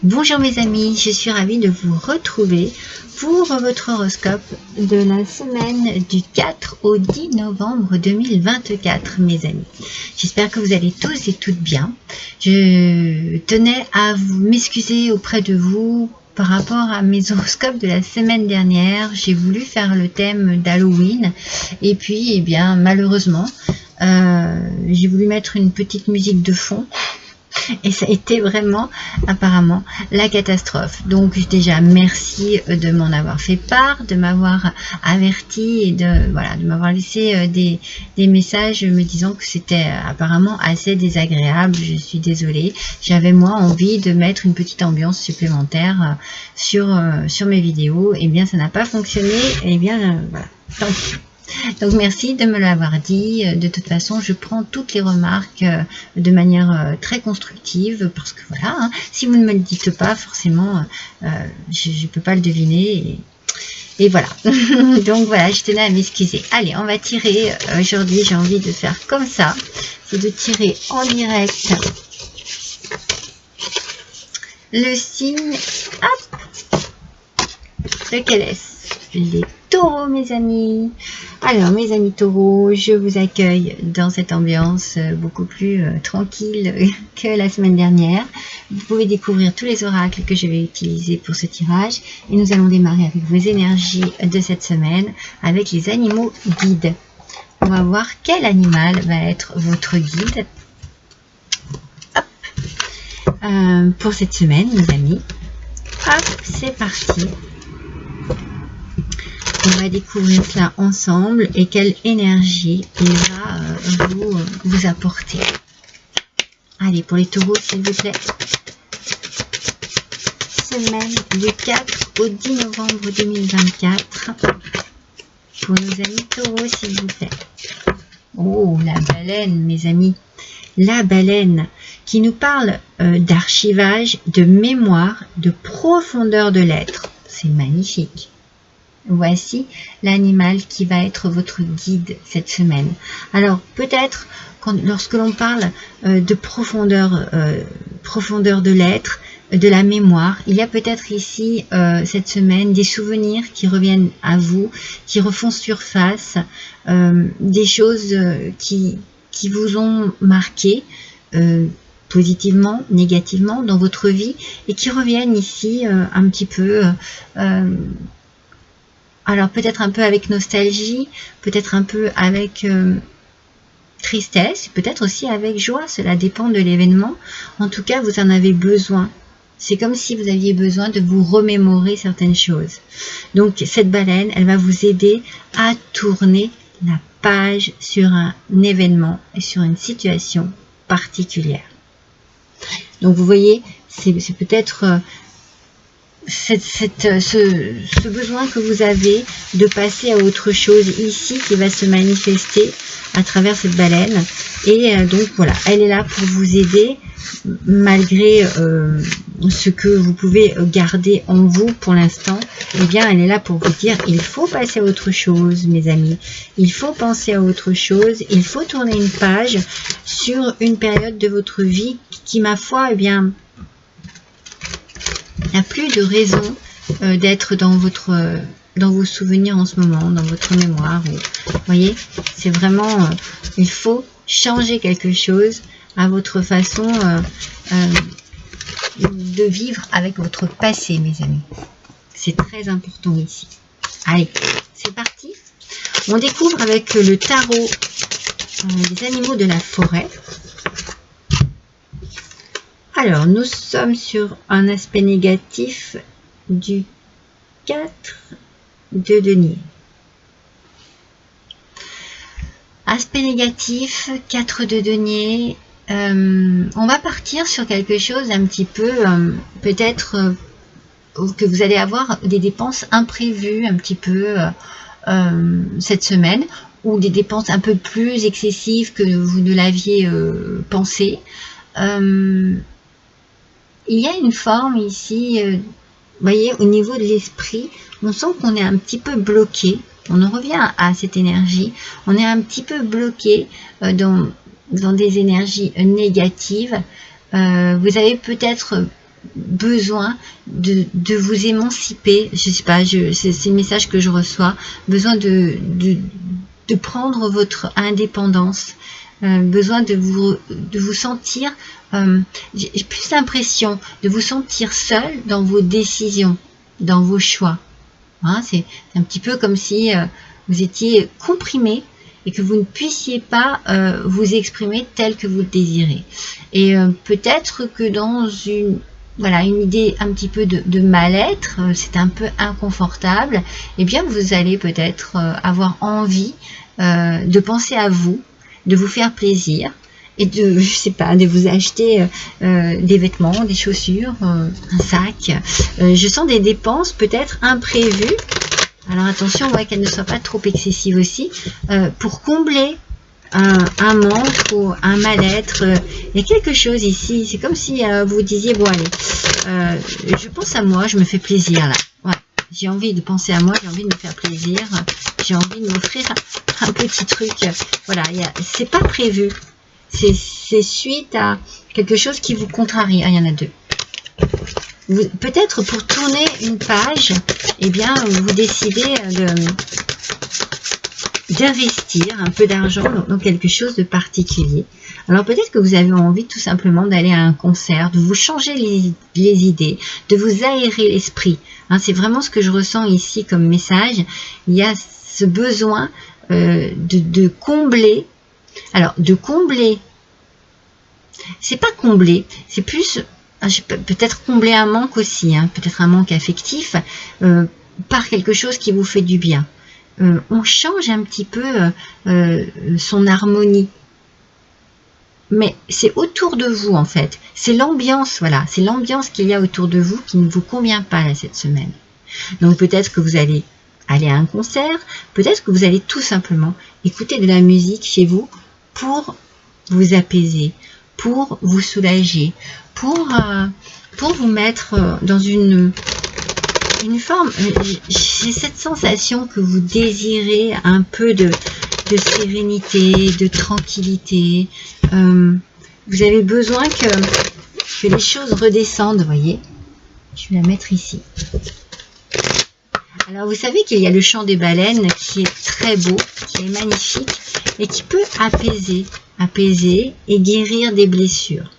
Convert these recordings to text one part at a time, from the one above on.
Bonjour mes amis, je suis ravie de vous retrouver pour votre horoscope de la semaine du 4 au 10 novembre 2024 mes amis. J'espère que vous allez tous et toutes bien. Je tenais à m'excuser auprès de vous par rapport à mes horoscopes de la semaine dernière. J'ai voulu faire le thème d'Halloween et puis eh bien malheureusement j'ai voulu mettre une petite musique de fond. Et ça a été vraiment apparemment la catastrophe. Donc déjà merci de m'en avoir fait part, de m'avoir averti et de m'avoir laissé des messages me disant que c'était apparemment assez désagréable. Je suis désolée. J'avais moi envie de mettre une petite ambiance supplémentaire sur mes vidéos. Et bien ça n'a pas fonctionné. Et bien voilà, tant pis. Donc merci de me l'avoir dit. De toute façon, je prends toutes les remarques de manière très constructive parce que voilà, hein, si vous ne me le dites pas, forcément, je ne peux pas le deviner. Et voilà. Donc voilà, je tenais à m'excuser. Allez, on va tirer. Aujourd'hui, j'ai envie de faire comme ça. C'est de tirer en direct le signe. Hop. Lequel est-ce? Les taureaux, mes amis. Alors, mes amis taureaux, je vous accueille dans cette ambiance beaucoup plus tranquille que la semaine dernière. Vous pouvez découvrir tous les oracles que je vais utiliser pour ce tirage. Et nous allons démarrer avec vos énergies de cette semaine, avec les animaux guides. On va voir quel animal va être votre guide pour cette semaine, mes amis. Hop, c'est parti. On va découvrir cela ensemble et quelle énergie il va vous apporter. Allez, pour les taureaux, s'il vous plaît. Semaine du 4 au 10 novembre 2024. Pour nos amis taureaux, s'il vous plaît. Oh, la baleine, mes amis. La baleine qui nous parle d'archivage, de mémoire, de profondeur de l'être. C'est magnifique. Voici l'animal qui va être votre guide cette semaine. Alors peut-être lorsque l'on parle de profondeur de l'être, de la mémoire, il y a peut-être ici cette semaine des souvenirs qui reviennent à vous, qui refont surface, des choses qui vous ont marqué positivement, négativement dans votre vie et qui reviennent ici un petit peu... alors peut-être un peu avec nostalgie, peut-être un peu avec tristesse, peut-être aussi avec joie, cela dépend de l'événement. En tout cas, vous en avez besoin. C'est comme si vous aviez besoin de vous remémorer certaines choses. Donc cette baleine, elle va vous aider à tourner la page sur un événement et sur une situation particulière. Donc vous voyez, c'est peut-être... ce besoin que vous avez de passer à autre chose ici qui va se manifester à travers cette baleine et donc voilà, elle est là pour vous aider malgré ce que vous pouvez garder en vous pour l'instant. Eh bien elle est là pour vous dire il faut passer à autre chose mes amis, il faut penser à autre chose, il faut tourner une page sur une période de votre vie qui ma foi eh bien il n'y a plus de raison d'être dans vos souvenirs en ce moment, dans votre mémoire. Vous voyez, c'est vraiment, il faut changer quelque chose à votre façon de vivre avec votre passé, mes amis. C'est très important ici. Allez, c'est parti. On découvre avec le tarot les animaux de la forêt. Alors, nous sommes sur un aspect négatif du 4 de denier. Aspect négatif, 4 de denier. On va partir sur quelque chose un petit peu, peut-être que vous allez avoir des dépenses imprévues un petit peu cette semaine, ou des dépenses un peu plus excessives que vous ne l'aviez pensé. Il y a une forme ici, vous voyez, au niveau de l'esprit, on sent qu'on est un petit peu bloqué. On en revient à cette énergie. On est un petit peu bloqué dans des énergies négatives. Vous avez peut-être besoin de vous émanciper, je sais pas, c'est le message que je reçois, besoin de prendre votre indépendance, besoin de vous sentir, j'ai plus l'impression de vous sentir seul dans vos décisions, dans vos choix. Hein, c'est un petit peu comme si vous étiez comprimé et que vous ne puissiez pas vous exprimer tel que vous le désirez. Et peut-être que dans une idée un petit peu de mal-être, c'est un peu inconfortable, eh bien vous allez peut-être avoir envie de penser à vous, de vous faire plaisir et je sais pas, de vous acheter des vêtements, des chaussures, un sac. Je sens des dépenses peut-être imprévues. Alors attention, qu'elles ne soient pas trop excessives aussi, pour combler un manque ou un mal-être. Il y a quelque chose ici, c'est comme si vous disiez, bon allez, je pense à moi, je me fais plaisir là. Ouais, j'ai envie de penser à moi, j'ai envie de me faire plaisir, j'ai envie de m'offrir un petit truc. Voilà, c'est pas prévu, c'est suite à quelque chose qui vous contrarie. Ah, il y en a deux. Peut-être pour tourner une page, eh bien, vous décidez d'investir un peu d'argent dans quelque chose de particulier. Alors peut-être que vous avez envie tout simplement d'aller à un concert, de vous changer les idées, de vous aérer l'esprit. Hein, c'est vraiment ce que je ressens ici comme message. Il y a ce besoin de combler. Alors de combler, c'est pas combler, c'est plus peut-être combler un manque aussi, hein, peut-être un manque affectif par quelque chose qui vous fait du bien. On change un petit peu son harmonie. Mais c'est autour de vous en fait. C'est l'ambiance, voilà. C'est l'ambiance qu'il y a autour de vous qui ne vous convient pas là, cette semaine. Donc peut-être que vous allez aller à un concert, peut-être que vous allez tout simplement écouter de la musique chez vous pour vous apaiser, pour vous soulager, pour vous mettre dans une forme. J'ai cette sensation que vous désirez un peu de sérénité, de tranquillité. Vous avez besoin que les choses redescendent, vous voyez. Je vais la mettre ici. Alors vous savez qu'il y a le chant des baleines qui est très beau, qui est magnifique et qui peut apaiser et guérir des blessures.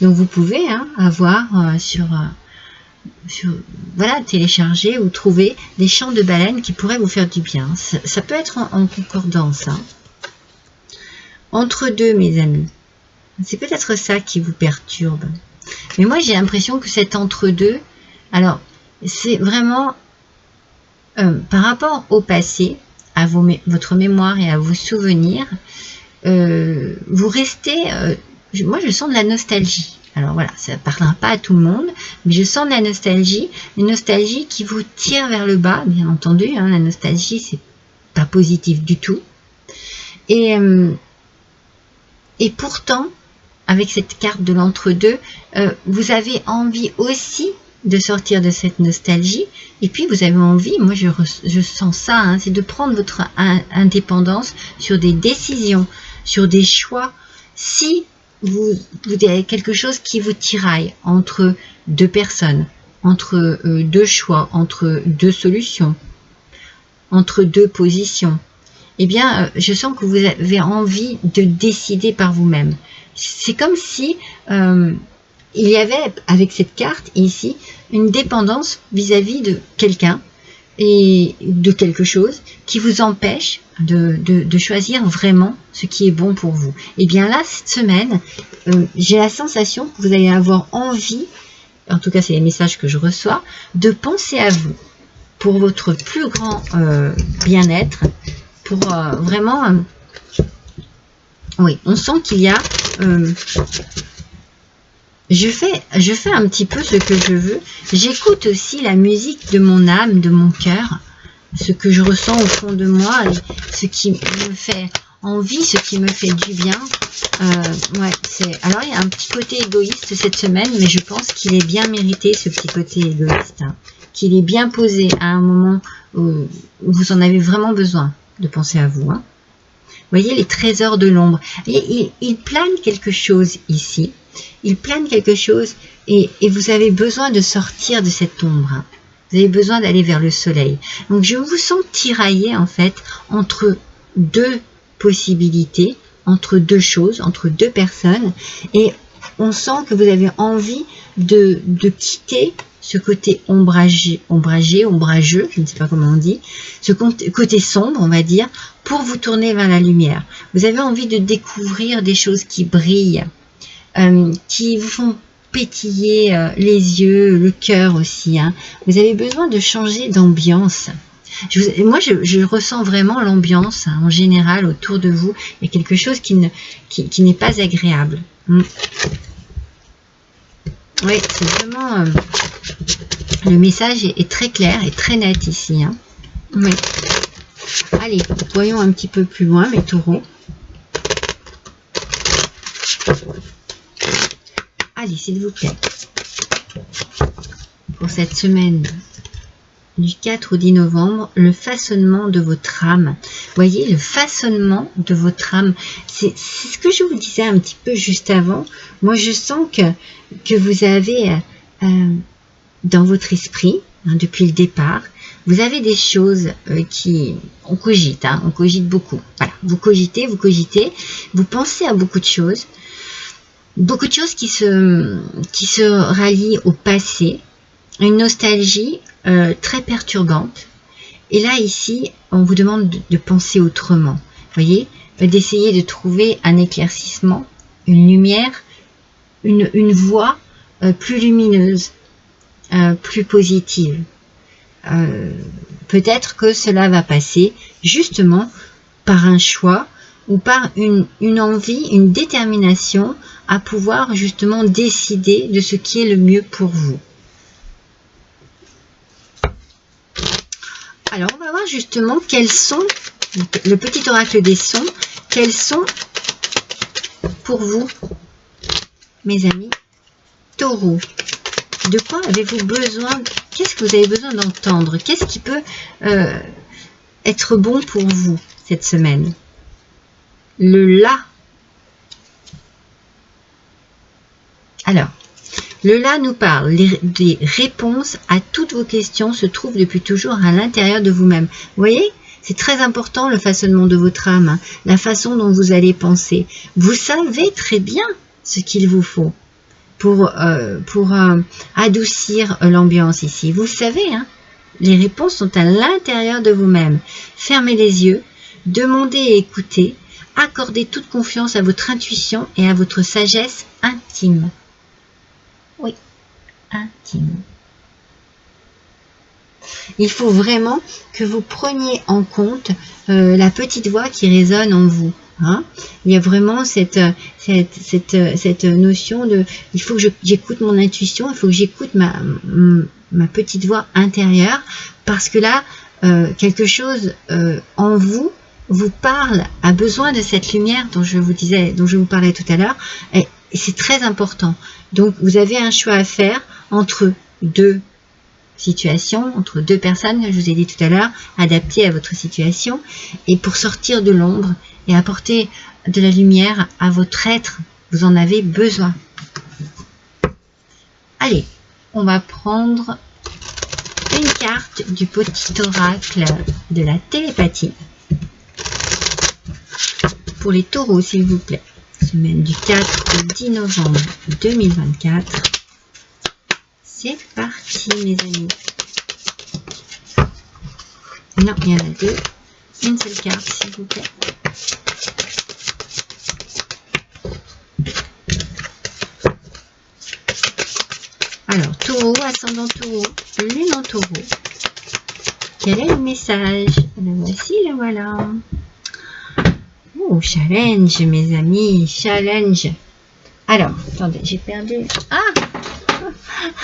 Donc vous pouvez avoir télécharger ou trouver des chants de baleines qui pourraient vous faire du bien. Ça peut être en concordance. Hein. Entre deux, mes amis. C'est peut-être ça qui vous perturbe. Mais moi, j'ai l'impression que cet entre-deux, alors, c'est vraiment par rapport au passé, à votre mémoire et à vos souvenirs, vous restez... moi, je sens de la nostalgie. Alors voilà, ça ne parlera pas à tout le monde, mais je sens de la nostalgie, une nostalgie qui vous tire vers le bas, bien entendu. Hein, la nostalgie, c'est pas positif du tout. Et pourtant, avec cette carte de l'entre-deux, vous avez envie aussi de sortir de cette nostalgie. Et puis, vous avez envie, moi je sens ça, hein, c'est de prendre votre indépendance sur des décisions, sur des choix. Si vous avez quelque chose qui vous tiraille entre deux personnes, entre deux choix, entre deux solutions, entre deux positions, eh bien, je sens que vous avez envie de décider par vous-même. C'est comme si il y avait, avec cette carte ici, une dépendance vis-à-vis de quelqu'un et de quelque chose qui vous empêche de choisir vraiment ce qui est bon pour vous. Et bien là, cette semaine, j'ai la sensation que vous allez avoir envie, en tout cas c'est les messages que je reçois, de penser à vous pour votre plus grand bien-être, pour vraiment... oui, on sent qu'il y a... je fais un petit peu ce que je veux. J'écoute aussi la musique de mon âme, de mon cœur, ce que je ressens au fond de moi, ce qui me fait envie, ce qui me fait du bien. Alors il y a un petit côté égoïste cette semaine, mais je pense qu'il est bien mérité, ce petit côté égoïste, hein, qu'il est bien posé à un moment où vous en avez vraiment besoin de penser à vous. Hein. voyez les trésors de l'ombre. Il plane quelque chose ici. Il plane quelque chose et vous avez besoin de sortir de cette ombre. Hein. Vous avez besoin d'aller vers le soleil. Donc je vous sens tiraillé en fait entre deux possibilités, entre deux choses, entre deux personnes. Et on sent que vous avez envie de quitter ce côté ombrageux, je ne sais pas comment on dit, ce côté sombre, on va dire, pour vous tourner vers la lumière. Vous avez envie de découvrir des choses qui brillent, qui vous font pétiller les yeux, le cœur aussi. Hein. Vous avez besoin de changer d'ambiance. Moi, je ressens vraiment l'ambiance hein, en général autour de vous. Il y a quelque chose qui n'est pas agréable. Oui, c'est vraiment... le message est très clair et très net ici. Hein. Oui. Allez, voyons un petit peu plus loin, mes taureaux. Allez, s'il vous plaît. Pour cette semaine du 4 au 10 novembre, le façonnement de votre âme. Voyez, le façonnement de votre âme. C'est ce que je vous disais un petit peu juste avant. Moi, je sens que vous avez dans votre esprit, hein, depuis le départ, vous avez des choses on cogite, hein, on cogite beaucoup. Voilà, vous cogitez, vous pensez à beaucoup de choses qui se rallient au passé, une nostalgie très perturbante. Et là, ici, on vous demande de penser autrement. Vous voyez, d'essayer de trouver un éclaircissement, une lumière, une voie plus lumineuse, plus positive. Peut-être que cela va passer justement par un choix ou par une envie, une détermination à pouvoir justement décider de ce qui est le mieux pour vous. Alors, on va voir justement quels sont, le petit oracle des sons, quels sont pour vous, mes amis taureaux. De quoi avez-vous besoin? Qu'est-ce que vous avez besoin d'entendre? Qu'est-ce qui peut être bon pour vous cette semaine? Le là. Alors, le là nous parle des réponses à toutes vos questions se trouvent depuis toujours à l'intérieur de vous-même. Vous voyez, c'est très important le façonnement de votre âme, hein, la façon dont vous allez penser. Vous savez très bien ce qu'il vous faut pour adoucir l'ambiance ici. Vous savez, hein, les réponses sont à l'intérieur de vous-même. Fermez les yeux, demandez et écoutez, accordez toute confiance à votre intuition et à votre sagesse intime. Oui, intime. Il faut vraiment que vous preniez en compte la petite voix qui résonne en vous. Hein. Il y a vraiment cette notion de il faut que j'écoute mon intuition, il faut que j'écoute ma petite voix intérieure, parce que là, quelque chose en vous parle, a besoin de cette lumière dont je vous parlais tout à l'heure, et c'est très important. Donc, vous avez un choix à faire entre deux situations, entre deux personnes, comme je vous ai dit tout à l'heure, adaptées à votre situation, et pour sortir de l'ombre et apporter de la lumière à votre être, vous en avez besoin. Allez, on va prendre une carte du petit oracle de la télépathie pour les taureaux, s'il vous plaît. Semaine du 4 au 10 novembre 2024. C'est parti, mes amis. Non, il y en a deux. Une seule carte, s'il vous plaît. Alors, taureau, ascendant taureau, lune en taureau. Quel est le message? Le voici, le voilà. Oh, challenge, mes amis, challenge. Alors, attendez, j'ai perdu. Ah!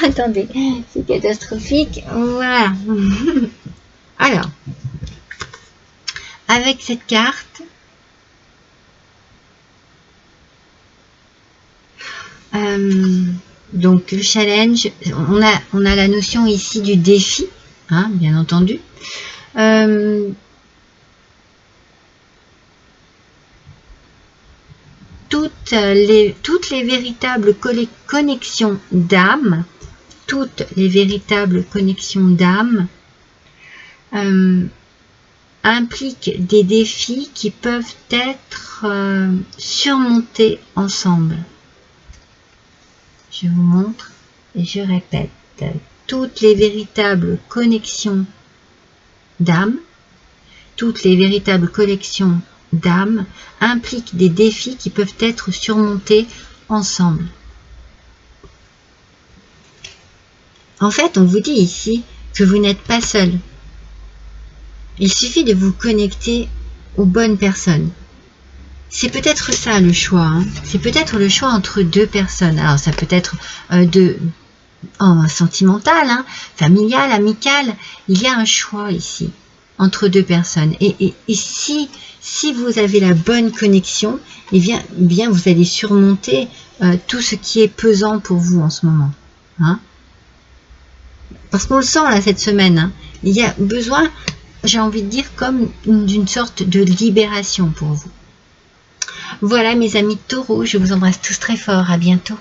Attendez, c'est catastrophique. Voilà. Alors, avec cette carte, donc le challenge, on a la notion ici du défi, hein, bien entendu. toutes les véritables connexions d'âme, impliquent des défis qui peuvent être surmontés ensemble. Je vous montre et je répète. Toutes les véritables connexions d'âme, impliquent des défis qui peuvent être surmontés ensemble. En fait, on vous dit ici que vous n'êtes pas seul. Il suffit de vous connecter aux bonnes personnes. C'est peut-être ça le choix. Hein. C'est peut-être le choix entre deux personnes. Alors ça peut être sentimental, hein, familial, amical. Il y a un choix ici entre deux personnes. Et si vous avez la bonne connexion, eh bien vous allez surmonter tout ce qui est pesant pour vous en ce moment. Hein. Parce qu'on le sent là cette semaine. Hein. Il y a besoin, j'ai envie de dire, comme d'une sorte de libération pour vous. Voilà mes amis taureaux, je vous embrasse tous très fort, à bientôt.